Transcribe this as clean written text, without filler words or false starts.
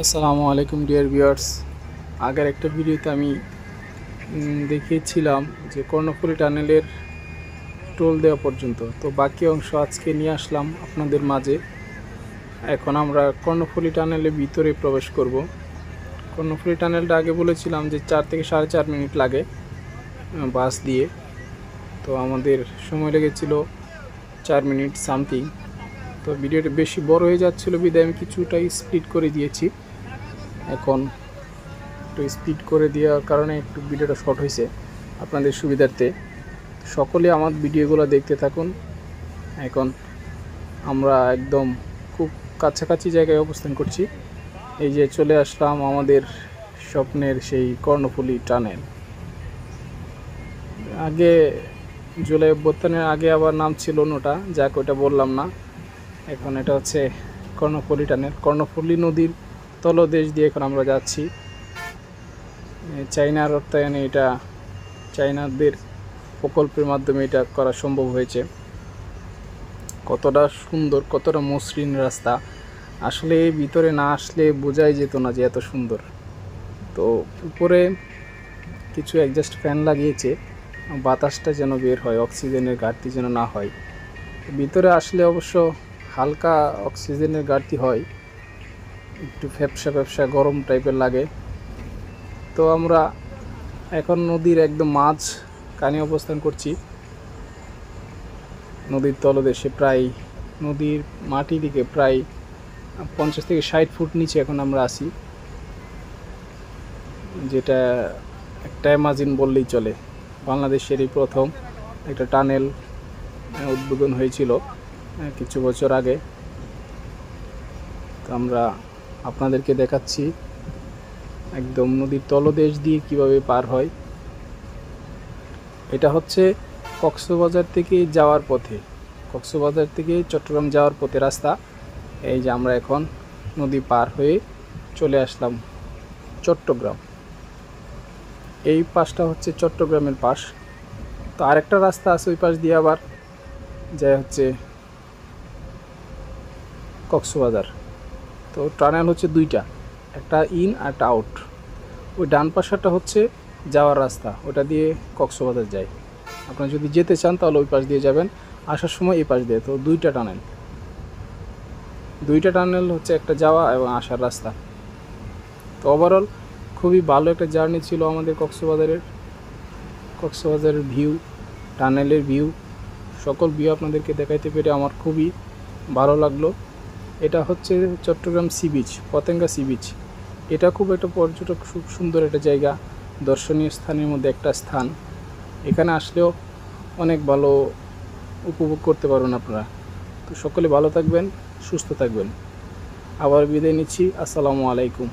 আসসালামু আলাইকুম dear viewers. আগের একটা ভিডিওতে আমি দেখিয়েছিলাম যে কর্ণফুলী টানেলের টোল দেওয়া পর্যন্ত, তো বাকি অংশ আজকে নিয়ে আসলাম আপনাদের মাঝে। এখন আমরা কর্ণফুলী টানেলের ভিতরে প্রবেশ করব। কর্ণফুলী টানেলটা আগে বলেছিলাম যে 4 থেকে 4.5 মিনিট লাগে বাস দিয়ে, তো আমাদের সময় লেগেছিল 4 মিনিট সামথিং। তো ভিডিওটা বেশি বড় হয়ে যাচ্ছিলো বিধায় আমি কিছুটাই স্প্লিট করে দিয়েছি। এখন একটু স্পিড করে দেওয়ার কারণে একটু ভিডিওটা শর্ট হয়েছে আপনাদের সুবিধার্থে। সকলে আমার ভিডিওগুলো দেখতে থাকুন। এখন আমরা একদম খুব কাছাকাছি জায়গায় অবস্থান করছি। এই যে চলে আসলাম আমাদের স্বপ্নের সেই কর্ণফুলী টানেল। আগে জুলাই অভ্যুত্থানের আগে আবার নাম ছিল অন্যটা, যাক ওটা বললাম না। এখন এটা হচ্ছে কর্ণফুলী টানেল। কর্ণফুলী নদীর তলদেশ দিয়ে এখন আমরা যাচ্ছি। চায়নার অর্থায়নে এটা চায়নাদের প্রকল্পের মাধ্যমে এটা করা সম্ভব হয়েছে। কতটা সুন্দর, কতটা মসৃণ রাস্তা, আসলে ভিতরে না আসলে বোঝাই যেত না যে এত সুন্দর। তো উপরে কিছু অ্যাডজাস্ট ফ্যান লাগিয়েছে, বাতাসটা যেন বের হয়, অক্সিজেনের ঘাটতি যেন না হয়। ভিতরে আসলে অবশ্য হালকা অক্সিজেনের ঘাটতি হয়, একটু ফ্যাপসা গরম টাইপের লাগে। তো আমরা এখন নদীর একদম মাঝ কানে অবস্থান করছি। নদীর তলদেশে প্রায় নদীর মাটি দিকে প্রায় 50 থেকে 60 ফুট নিচে এখন আমরা আছি, যেটা একটা অ্যামাজন বললেই চলে। বাংলাদেশের এই প্রথম একটা টানেল উদ্বোধন হয়েছিল কিছু বছর আগে। তো আমরা আপনাদেরকে দেখাচ্ছি একদম নদীর তলদেশ দিয়ে কিভাবে পার হয়। এটা হচ্ছে কক্সবাজার থেকে যাওয়ার পথে, কক্সবাজার থেকে চট্টগ্রাম যাওয়ার পথে রাস্তা। এই যে আমরা এখন নদী পার হয়ে চলে আসলাম চট্টগ্রাম। এই পাশটা হচ্ছে চট্টগ্রামের পাশ। তো আরেকটা রাস্তা আছে ওই পাশ দিয়ে আবার যায় হচ্ছে কক্সবাজার। তো টানেল হচ্ছে দুইটা, একটা ইন আর একটা আউট। ওই ডান পাশটা হচ্ছে যাওয়ার রাস্তা, ওটা দিয়ে কক্সবাজার যায়। আপনারা যদি যেতে চান তাহলে ওই পাশ দিয়ে যাবেন, আসার সময় এই পাশ দিয়ে। তো দুইটা টানেল হচ্ছে একটা যাওয়া এবং আসার রাস্তা। তো ওভারঅল খুবই ভালো একটা জার্নি ছিল আমাদের কক্সবাজারের ভিউ, টানেলের ভিউ, সকল ভিউ আপনাদেরকে দেখাইতে পেরে আমার খুবই ভালো লাগলো। এটা হচ্ছে Chattogram sea beach, Patenga sea beach. এটা খুব একটা পর্যটক, খুব সুন্দর একটা জায়গা, দর্শনীয় স্থানের মধ্যে একটা স্থান। এখানে আসলেও অনেক ভালো উপভোগ করতে পারবেন আপনারা। তো সকলে ভালো থাকবেন, সুস্থ থাকবেন। আবার বিদায় নিচ্ছি। আসসালামু আলাইকুম।